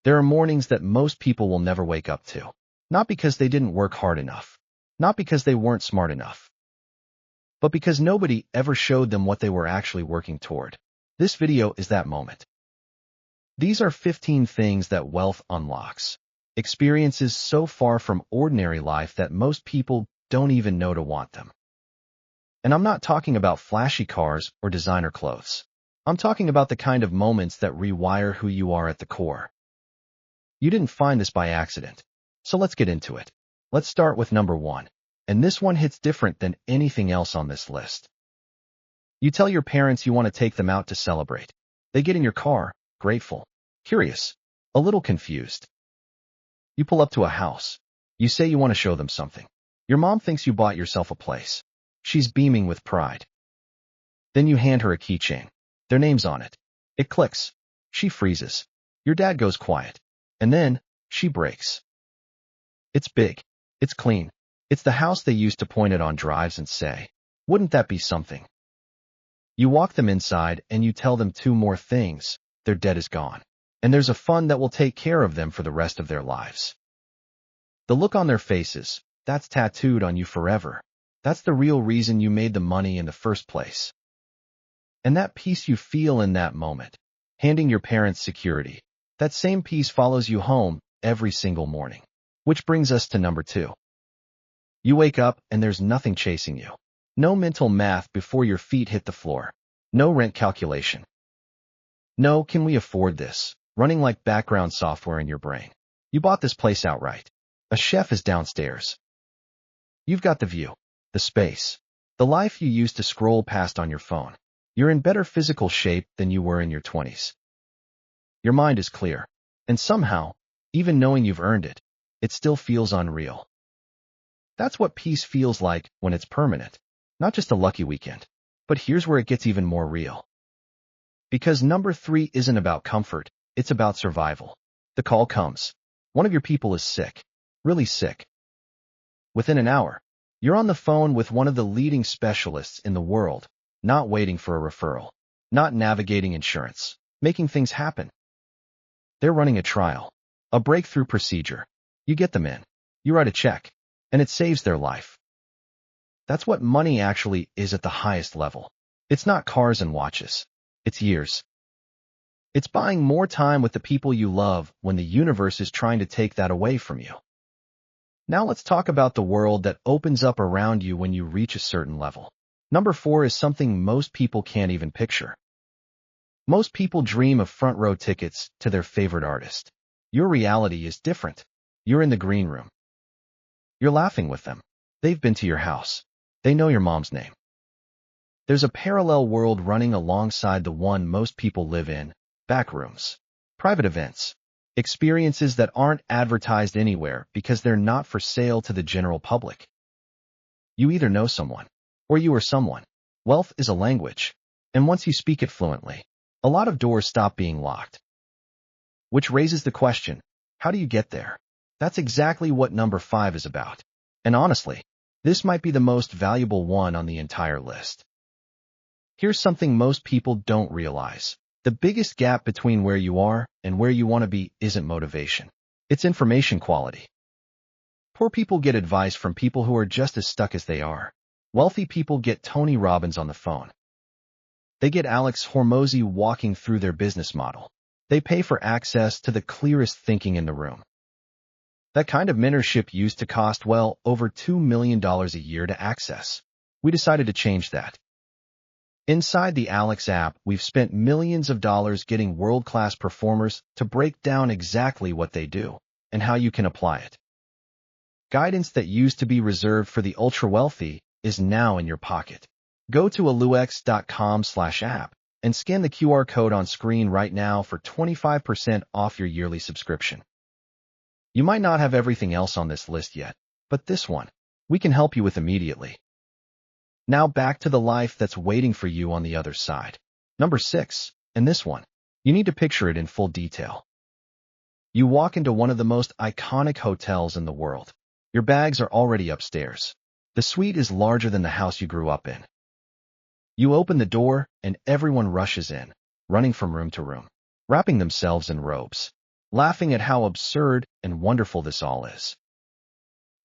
There are mornings that most people will never wake up to. Not because they didn't work hard enough. Not because they weren't smart enough. But because nobody ever showed them what they were actually working toward. This video is that moment. These are 15 things that wealth unlocks. Experiences so far from ordinary life that most people don't even know to want them. And I'm not talking about flashy cars or designer clothes. I'm talking about the kind of moments that rewire who you are at the core. You didn't find this by accident. So let's get into it. Let's start with number 1. And this one hits different than anything else on this list. You tell your parents you want to take them out to celebrate. They get in your car, grateful, curious, a little confused. You pull up to a house. You say you want to show them something. Your mom thinks you bought yourself a place. She's beaming with pride. Then you hand her a keychain. Their name's on it. It clicks. She freezes. Your dad goes quiet. And then, she breaks. It's big. It's clean. It's the house they used to point it on drives and say, "Wouldn't that be something?" You walk them inside and you tell them 2 more things. Their debt is gone. And there's a fund that will take care of them for the rest of their lives. The look on their faces, that's tattooed on you forever. That's the real reason you made the money in the first place. And that peace you feel in that moment, handing your parents security, that same peace follows you home every single morning. Which brings us to number 2. You wake up and there's nothing chasing you. No mental math before your feet hit the floor. No rent calculation. No, can we afford this? Running like background software in your brain. You bought this place outright. A chef is downstairs. You've got the view, the space, the life you used to scroll past on your phone. You're in better physical shape than you were in your 20s. Your mind is clear. And somehow, even knowing you've earned it, it still feels unreal. That's what peace feels like when it's permanent. Not just a lucky weekend. But here's where it gets even more real. Because number 3 isn't about comfort, it's about survival. The call comes. One of your people is sick. Really sick. Within an hour, you're on the phone with one of the leading specialists in the world, not waiting for a referral, not navigating insurance, making things happen. They're running a trial, a breakthrough procedure. You get them in. You write a check, and it saves their life. That's what money actually is at the highest level. It's not cars and watches. It's years. It's buying more time with the people you love when the universe is trying to take that away from you. Now let's talk about the world that opens up around you when you reach a certain level. Number 4 is something most people can't even picture. Most people dream of front row tickets to their favorite artist. Your reality is different. You're in the green room. You're laughing with them. They've been to your house. They know your mom's name. There's a parallel world running alongside the one most people live in, back rooms, private events, experiences that aren't advertised anywhere because they're not for sale to the general public. You either know someone, or you are someone. Wealth is a language, and once you speak it fluently, a lot of doors stop being locked. Which raises the question, how do you get there? That's exactly what number 5 is about. And honestly, this might be the most valuable one on the entire list. Here's something most people don't realize. The biggest gap between where you are and where you want to be isn't motivation. It's information quality. Poor people get advice from people who are just as stuck as they are. Wealthy people get Tony Robbins on the phone. They get Alex Hormozi walking through their business model. They pay for access to the clearest thinking in the room. That kind of mentorship used to cost, well, over $2 million a year to access. We decided to change that. Inside the Alex app, we've spent millions of dollars getting world-class performers to break down exactly what they do and how you can apply it. Guidance that used to be reserved for the ultra-wealthy is now in your pocket. Go to alluex.com/app and scan the QR code on screen right now for 25% off your yearly subscription. You might not have everything else on this list yet, but this one, we can help you with immediately. Now back to the life that's waiting for you on the other side. Number 6, and this one, you need to picture it in full detail. You walk into one of the most iconic hotels in the world. Your bags are already upstairs. The suite is larger than the house you grew up in. You open the door, and everyone rushes in, running from room to room, wrapping themselves in robes. laughing at how absurd and wonderful this all is.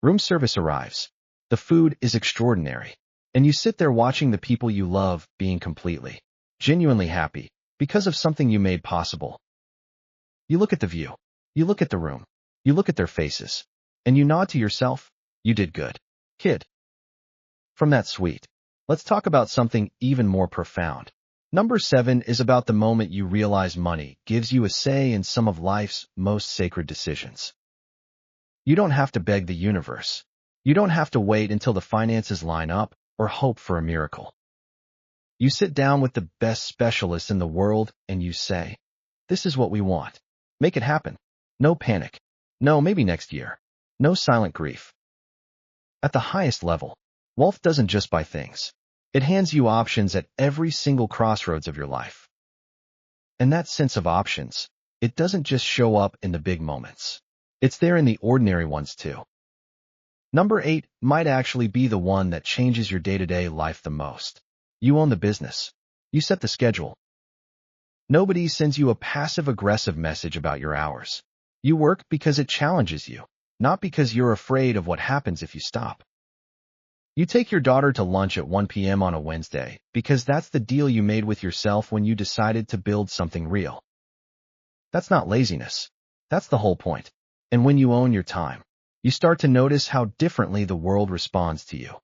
Room service arrives. The food is extraordinary, and you sit there watching the people you love being completely, genuinely happy because of something you made possible. You look at the view, you look at the room, you look at their faces, and you nod to yourself, you did good, kid. From that suite, let's talk about something even more profound. Number 7 is about the moment you realize money gives you a say in some of life's most sacred decisions. You don't have to beg the universe. You don't have to wait until the finances line up or hope for a miracle. You sit down with the best specialists in the world and you say, this is what we want. Make it happen. No panic. No, maybe next year. No silent grief. At the highest level, wealth doesn't just buy things. It hands you options at every single crossroads of your life. And that sense of options, it doesn't just show up in the big moments. It's there in the ordinary ones too. Number 8 might actually be the one that changes your day-to-day life the most. You own the business. You set the schedule. Nobody sends you a passive-aggressive message about your hours. You work because it challenges you, not because you're afraid of what happens if you stop. You take your daughter to lunch at 1 p.m. on a Wednesday because that's the deal you made with yourself when you decided to build something real. That's not laziness. That's the whole point. And when you own your time, you start to notice how differently the world responds to you.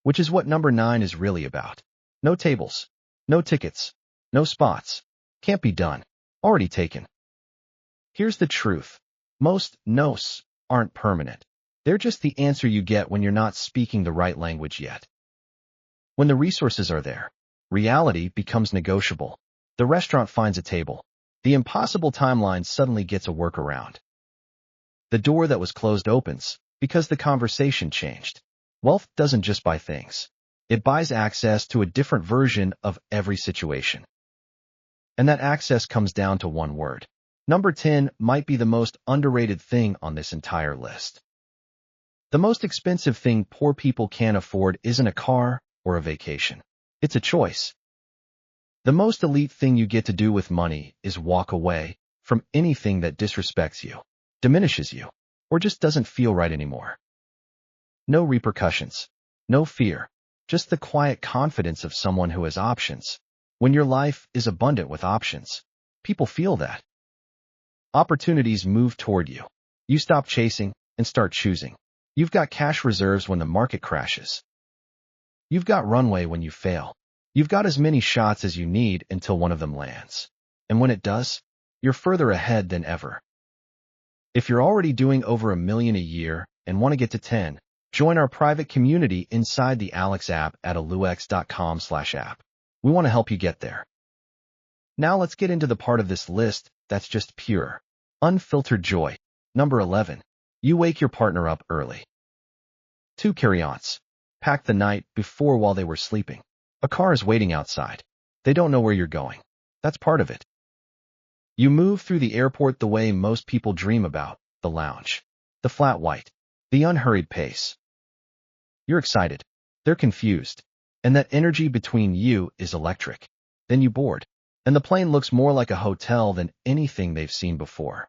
Which is what number 9 is really about. No tables, no tickets, no spots. Can't be done. Already taken. Here's the truth. Most no's aren't permanent. They're just the answer you get when you're not speaking the right language yet. When the resources are there, reality becomes negotiable. The restaurant finds a table. The impossible timeline suddenly gets a workaround. The door that was closed opens because the conversation changed. Wealth doesn't just buy things. It buys access to a different version of every situation. And that access comes down to one word. Number 10 might be the most underrated thing on this entire list. The most expensive thing poor people can't afford isn't a car or a vacation. It's a choice. The most elite thing you get to do with money is walk away from anything that disrespects you, diminishes you, or just doesn't feel right anymore. No repercussions, no fear, just the quiet confidence of someone who has options. When your life is abundant with options, people feel that. Opportunities move toward you. You stop chasing and start choosing. You've got cash reserves when the market crashes. You've got runway when you fail. You've got as many shots as you need until one of them lands. And when it does, you're further ahead than ever. If you're already doing over $1 million a year and want to get to 10, join our private community inside the Alex app at aluex.com/app. We want to help you get there. Now let's get into the part of this list that's just pure, unfiltered joy. Number 11. You wake your partner up early. 2 carry-ons. Packed the night before while they were sleeping. A car is waiting outside. They don't know where you're going. That's part of it. You move through the airport the way most people dream about, the lounge. The flat white. The unhurried pace. You're excited. They're confused. And that energy between you is electric. Then you board. And the plane looks more like a hotel than anything they've seen before.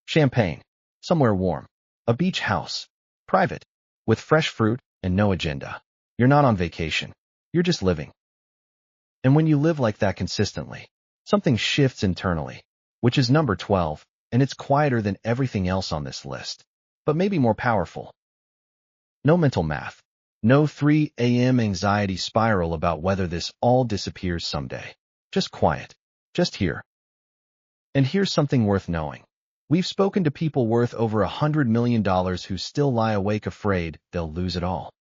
Champagne. Somewhere warm. A beach house. Private. With fresh fruit and no agenda. You're not on vacation. You're just living. And when you live like that consistently, something shifts internally, which is number 12, and it's quieter than everything else on this list, but maybe more powerful. No mental math. No 3 a.m. anxiety spiral about whether this all disappears someday. Just quiet. Just here. And here's something worth knowing. We've spoken to people worth over $100 million who still lie awake afraid they'll lose it all.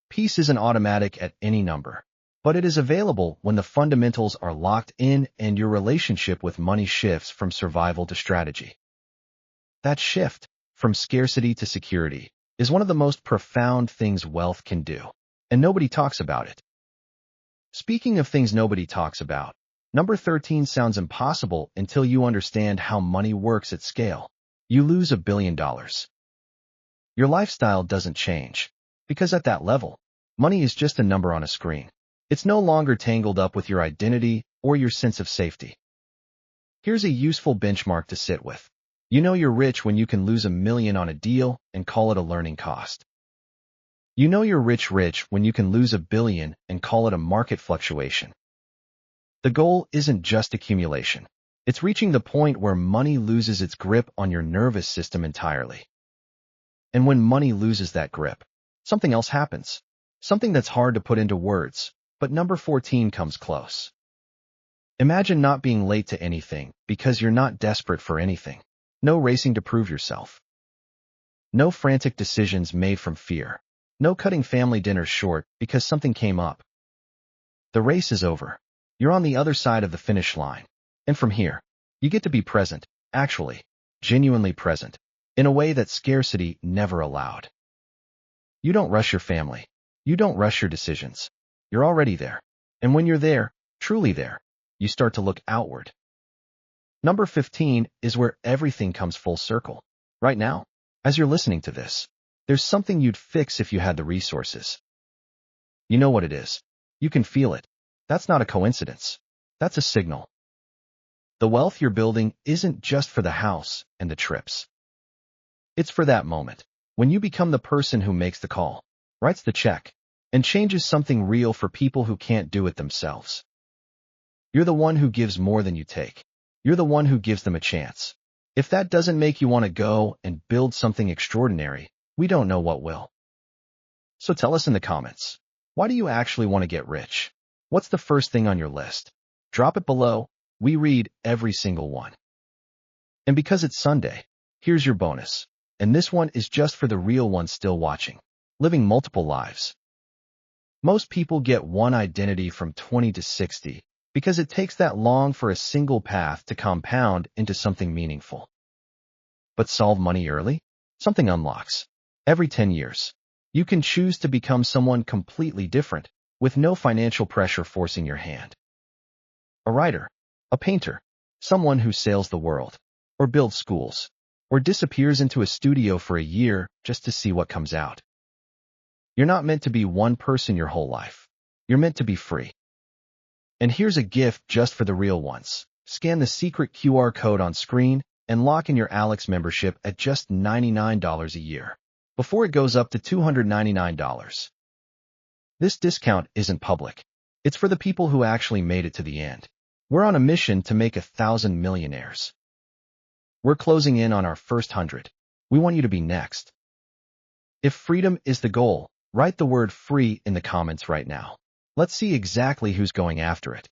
Peace isn't automatic at any number, but it is available when the fundamentals are locked in and your relationship with money shifts from survival to strategy. That shift, from scarcity to security, is one of the most profound things wealth can do, and nobody talks about it. Speaking of things nobody talks about, number 13 sounds impossible until you understand how money works at scale. You lose $1 billion. Your lifestyle doesn't change, because at that level, money is just a number on a screen. It's no longer tangled up with your identity or your sense of safety. Here's a useful benchmark to sit with. You know you're rich when you can lose $1 million on a deal and call it a learning cost. You know you're rich when you can lose $1 billion and call it a market fluctuation. The goal isn't just accumulation. It's reaching the point where money loses its grip on your nervous system entirely. And when money loses that grip, something else happens. Something that's hard to put into words, but number 14 comes close. Imagine not being late to anything because you're not desperate for anything. No racing to prove yourself. No frantic decisions made from fear. No cutting family dinners short because something came up. The race is over. You're on the other side of the finish line. And from here, you get to be present, actually, genuinely present, in a way that scarcity never allowed. You don't rush your family. You don't rush your decisions. You're already there. And when you're there, truly there, you start to look outward. Number 15 is where everything comes full circle. Right now, as you're listening to this, there's something you'd fix if you had the resources. You know what it is. You can feel it. That's not a coincidence. That's a signal. The wealth you're building isn't just for the house and the trips. It's for that moment, when you become the person who makes the call, writes the check, and changes something real for people who can't do it themselves. You're the one who gives more than you take. You're the one who gives them a chance. If that doesn't make you want to go and build something extraordinary, we don't know what will. So tell us in the comments, why do you actually want to get rich? What's the first thing on your list? Drop it below. We read every single one. And because it's Sunday, here's your bonus. And this one is just for the real ones still watching. Living multiple lives. Most people get one identity from 20 to 60 because it takes that long for a single path to compound into something meaningful. But solve money early? Something unlocks. Every 10 years, you can choose to become someone completely different with no financial pressure forcing your hand. A writer, a painter, someone who sails the world, or builds schools, or disappears into a studio for a year just to see what comes out. You're not meant to be one person your whole life. You're meant to be free. And here's a gift just for the real ones. Scan the secret QR code on screen and lock in your Alex membership at just $99 a year, before it goes up to $299. This discount isn't public. It's for the people who actually made it to the end. We're on a mission to make 1,000 millionaires. We're closing in on our first 100. We want you to be next. If freedom is the goal, write the word free in the comments right now. Let's see exactly who's going after it.